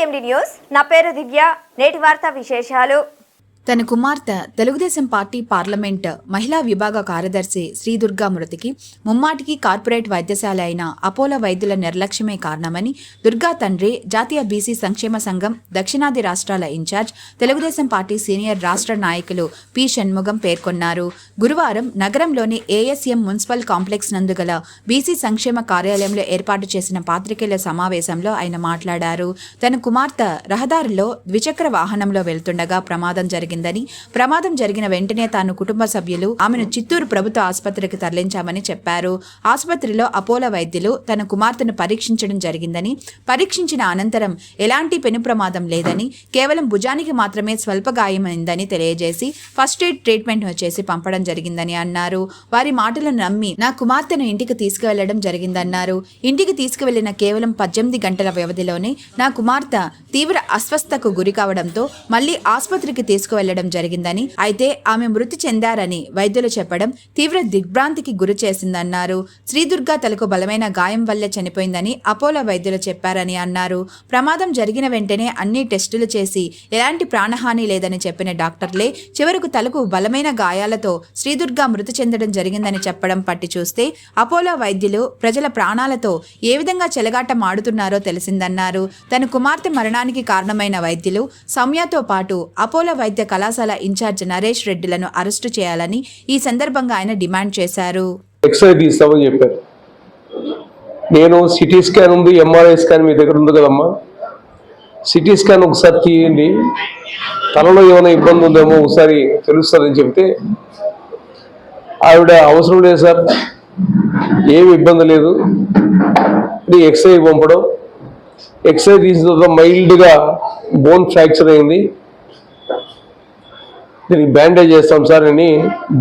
CMD news నా పేరు దివ్య నేటి వార్తా విశేషాలు తన కుమార్తె తెలుగుదేశం పార్టీ పార్లమెంట్ మహిళా విభాగ కార్యదర్శి శ్రీదుర్గా మృతికి ముమ్మాటికి కార్పొరేట్ వైద్యశాల అయిన అపోలో వైద్యుల నిర్లక్ష్యమే కారణమని దుర్గా తండ్రి జాతీయ బీసీ సంక్షేమ సంఘం దక్షిణాది రాష్ట్రాల ఇన్ఛార్జ్ తెలుగుదేశం పార్టీ సీనియర్ రాష్ట్ర నాయకులు పి షణ్ముగం పేర్కొన్నారు. గురువారం నగరంలోని ఏఎస్ఎం మున్సిపల్ కాంప్లెక్స్ నందు గల బీసీ సంక్షేమ కార్యాలయంలో ఏర్పాటు చేసిన పాత్రికేయుల సమావేశంలో ఆయన మాట్లాడారు. తన కుమార్తె రహదారిలో ద్విచక్ర వాహనంలో వెళ్తుండగా ప్రమాదం జరిగిన వెంటనే తాను కుటుంబ సభ్యులు ఆమెను చిత్తూరు ప్రభుత్వ ఆసుపత్రికి తరలించామని చెప్పారు. ఆసుపత్రిలో అపోలో వైద్యులు తన కుమార్తెను పరీక్షించడం జరిగిందని, పరీక్షించిన అనంతరం ఎలాంటి పెను ప్రమాదం లేదని, కేవలం భుజానికి మాత్రమే స్వల్ప గాయమైందని తెలియజేసి ఫస్ట్ ఎయిడ్ ట్రీట్మెంట్ చేసి పంపడం జరిగిందని అన్నారు. వారి మాటలను నమ్మి నా కుమార్తెను ఇంటికి తీసుకువెళ్లడం జరిగిందన్నారు. ఇంటికి తీసుకువెళ్లిన కేవలం 18 గంటల వ్యవధిలోనే నా కుమార్తె తీవ్ర అస్వస్థకు గురి కావడంతో మళ్లీ ఆసుపత్రికి తీసుకువెళ్లడం జరిగిందని, అయితే ఆమె మృతి చెందారని వైద్యులు చెప్పడం తీవ్ర దిగ్భ్రాంతికి గురి చేసిందన్నారు. శ్రీదుర్గా తలకు బలమైన గాయం వల్లే చనిపోయిందని అపోలో వైద్యులు చెప్పారని అన్నారు. ప్రమాదం జరిగిన వెంటనే అన్ని టెస్టులు చేసి ఎలాంటి ప్రాణహాని లేదని చెప్పిన డాక్టర్లే చివరకు తలకు బలమైన గాయాలతో శ్రీదుర్గా మృతి చెందడం జరిగిందని చెప్పడం పట్టి చూస్తే అపోలో వైద్యులు ప్రజల ప్రాణాలతో ఏ విధంగా చెలగాటం ఆడుతున్నారో తెలిసిందన్నారు. తన కుమార్తె మరణానికి కారణమైన వైద్యులు సౌమ్యతో పాటు అపోలో వైద్య కళాశాల ఇన్ఛార్జ్ నరేష్ రెడ్డిలను అరెస్టు చేయాలని ఈ సందర్భంగా ఆయన డిమాండ్ చేశారు. ఎక్స్రే తీస్తామని చెప్పారు. నేను సిటీ స్కాన్ ఉంది, ఎంఆర్ఐ స్కాన్ మీ దగ్గర ఉంది కదమ్మా, సిటీ స్కాన్ ఒకసారి తీయండి, తలలో ఏమైనా ఇబ్బంది ఉందేమో ఒకసారి తెలుస్తుందని చెప్తే ఆవిడ అవసరం లేదు సార్, ఏమి ఇబ్బంది లేదు, ఎక్స్రే పంపడం, ఎక్స్రే తీసిన తర్వాత మైల్డ్గా బోన్ ఫ్రాక్చర్ అయింది, దీనికి బ్యాండేజ్ చేస్తాం సార్ అని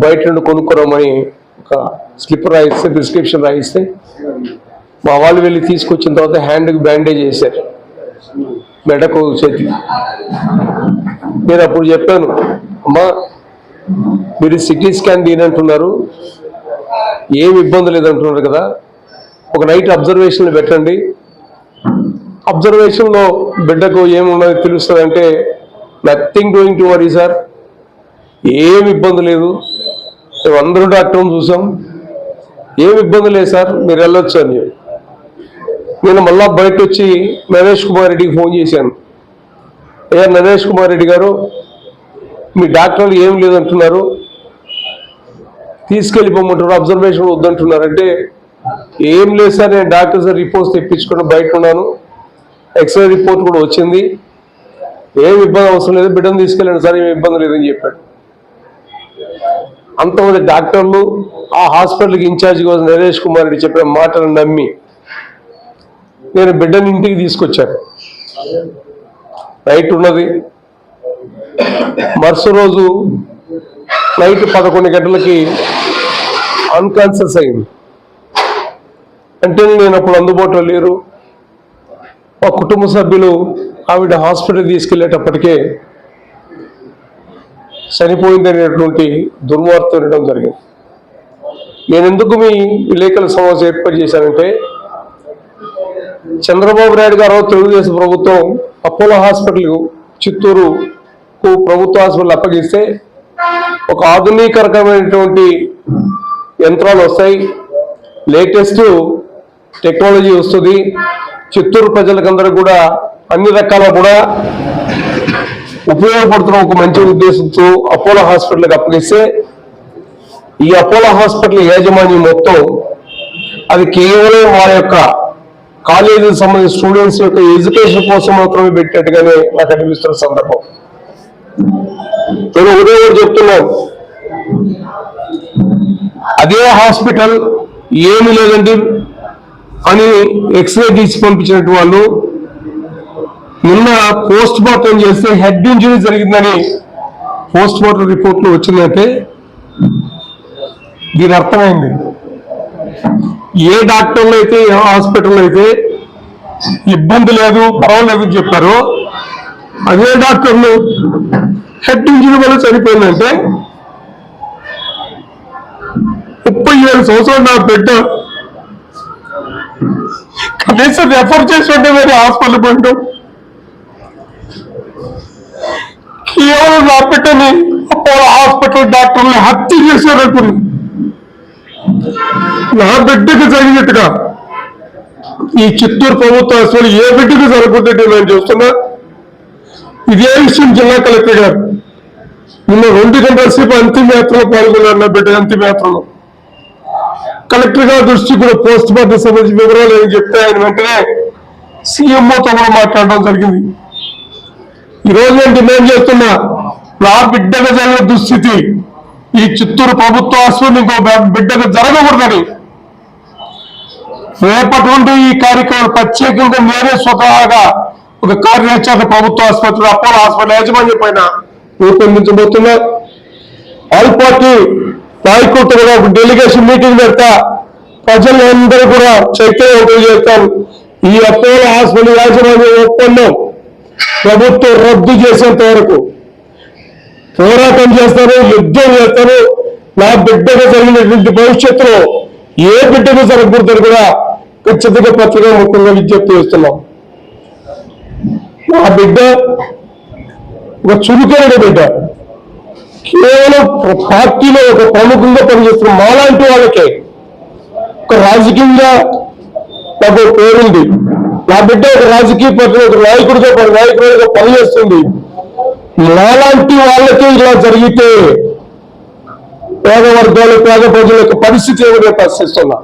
బయట నుండి కొనుక్కోరమని ఒక స్లిప్ రాయిస్తే, ప్రిస్క్రిప్షన్ రాయిస్తే మా వాళ్ళు వెళ్ళి తీసుకొచ్చిన తర్వాత హ్యాండ్కి బ్యాండేజ్ చేశారు, మెడకు చేతి. నేను అప్పుడు చెప్పాను, అమ్మా మీరు సిటీ స్కాన్ తీనంటున్నారు, ఏమి ఇబ్బంది లేదంటున్నారు కదా, ఒక నైట్ అబ్జర్వేషన్లు పెట్టండి, అబ్జర్వేషన్లో బిడ్డకు ఏమున్నది తెలుస్తుంది అంటే nothing doing to worry sir, ఏమి ఇబ్బంది లేదు, మేము అందరూ డాక్టర్ని చూసాం, ఏమి ఇబ్బంది లేదు సార్ మీరు వెళ్ళొచ్చు అని. నేను మళ్ళా బయట వచ్చి నరేష్ కుమార్ రెడ్డికి ఫోన్ చేశాను, అయ్యా నరేష్ కుమార్ రెడ్డి గారు మీ డాక్టర్లు ఏం లేదంటున్నారు, తీసుకెళ్ళిపోమంటారు, అబ్జర్వేషన్ వద్దంటున్నారంటే ఏం లేదు సార్, నేను డాక్టర్ సార్ రిపోర్ట్స్ తెప్పించుకుని బయట ఉన్నాను, ఎక్స్రే రిపోర్ట్ కూడా వచ్చింది, ఏమి ఇబ్బంది అవసరం లేదు, బిడ్డను తీసుకెళ్ళండి సార్, ఏమి ఇబ్బంది లేదని చెప్పాడు. అంతమంది డాక్టర్లు ఆ హాస్పిటల్కి ఇన్ఛార్జిగా నరేష్ కుమార్ రెడ్డి చెప్పిన మాటలను నమ్మి నేను బిడ్డని ఇంటికి తీసుకొచ్చాను. నైట్ ఉన్నది, మరుసటి రోజు నైట్ 11 గంటలకి అన్కాన్షియస్ అయింది. అంటే నేను అప్పుడు అందుబాటులో లేరు, మా కుటుంబ సభ్యులు ఆవిడ హాస్పిటల్ తీసుకెళ్లేటప్పటికే చనిపోయిందనేటువంటి దుర్వార్త వినడం జరిగింది. నేను ఎందుకు మీ విలేకరుల సమావేశం ఏర్పాటు చేశానంటే, చంద్రబాబు నాయుడు గారు తెలుగుదేశం ప్రభుత్వం అపోలో హాస్పిటల్ చిత్తూరుకు ప్రభుత్వ హాస్పిటల్ అప్పగిస్తే ఒక ఆధునికరకమైనటువంటి యంత్రాలు వస్తాయి, లేటెస్ట్ టెక్నాలజీ వస్తుంది, చిత్తూరు ప్రజలకందరూ కూడా అన్ని రకాల కూడా ఉపయోగపడుతున్న ఒక మంచి ఉద్దేశంతో అపోలో హాస్పిటల్కి అప్పగిస్తే ఈ అపోలో హాస్పిటల్ యాజమాన్యం మొత్తం అది కేవలం వారి యొక్క కాలేజీకి సంబంధించిన స్టూడెంట్స్ యొక్క ఎడ్యుకేషన్ కోసం మాత్రమే పెట్టినట్టుగానే నాకు అనిపిస్తున్న సందర్భం. నేను ఉదయం కూడా చెప్తున్నాను, అదే హాస్పిటల్ ఏమి లేదండి అని ఎక్స్రే తీసి పంపించినట్టు వాళ్ళు నిన్న పోస్ట్ మార్టం చేస్తే హెడ్ ఇంజరీ జరిగిందని పోస్ట్ మార్టం రిపోర్ట్లో వచ్చిందంటే దీని అర్థమైంది, ఏ డాక్టర్లు అయితే ఏ హాస్పిటల్లో అయితే ఇబ్బంది లేదు పర్వాలేదు చెప్పారో అదే డాక్టర్లు హెడ్ ఇంజరీ వల్ల చనిపోయిందంటే 37 సంవత్సరాలు నా బిడ్డ కనీసం రెఫర్ చేసి ఉంటే వేరే హాస్పిటల్ పోయింటాం. బిడ్డని అపోలో హాస్పిటల్ డాక్టర్ని హత్య చేశారనుకుని నా బిడ్డకి జరిగినట్టుగా ఈ చిత్తూరు ప్రభుత్వ అసలు ఏ బిడ్డకి జరగకుంటే నేను చూస్తున్నా. ఇదే విషయం జిల్లా కలెక్టర్ గారు నిన్న 2 గంటల సేపు అంతిమయాత్రలో పాల్గొన్నారు. నా బిడ్డ అంతిమయాత్రలో కలెక్టర్ గారి దృష్టి కూడా పోస్ట్ మార్టం సంబంధించిన వివరాలు ఏమి చెప్తే ఆయన వెంటనే సీఎంఓతో కూడా మాట్లాడడం జరిగింది. ఈరోజు నేను డిమాండ్ చేస్తున్నా, నా బిడ్డకు జరిగిన దుస్థితి ఈ చిత్తూరు ప్రభుత్వ ఆసుపత్రి ఇంకో బిడ్డకు జరగకూడదని రేపటి నుండి ఈ కార్యక్రమం ప్రత్యేకంగా నేనే స్వతహాగా ఒక కార్యాచరణ ప్రభుత్వ ఆసుపత్రి అపోలో హాస్పిటల్ యాజమాన్యం పైన రూపొందించబోతున్నా. ఆల్ పార్టీ నాయకులతో కూడా ఒక డెలిగేషన్ మీటింగ్ పెడతా, ప్రజలందరూ కూడా చైతన్యవంతులు చేస్తారు. ఈ అపోలో హాస్పిటల్ యాజమాన్యం ఒప్పందం ప్రభుత్వం రద్దు చేసేంత వరకు పోరాటం చేస్తారు, యుద్ధం చేస్తారు. నా బిడ్డకు జరిగినటువంటి భవిష్యత్తులో ఏ బిడ్డకు జరగకూడదని కూడా ఖచ్చితంగా పత్రికా ముఖ్యంగా విజ్ఞప్తి చేస్తున్నాం. నా బిడ్డ ఒక చురుకైన బిడ్డ, కేవలం పార్టీలో ఒక ప్రముఖంగా పనిచేస్తున్న మాలాంటి వాళ్ళకే ఒక రాజకీయంగా నాకు పేరుంది. నా బిడ్డ ఒక రాజకీయ పార్టీ ఒక నాయకుడిగా పనిచేస్తుంది. నాలాంటి వాళ్ళకే ఇలా జరిగితే పేద వర్గాలు పేద ప్రజల యొక్క పరిస్థితి ఏమైనా ప్రశ్నిస్తున్నా.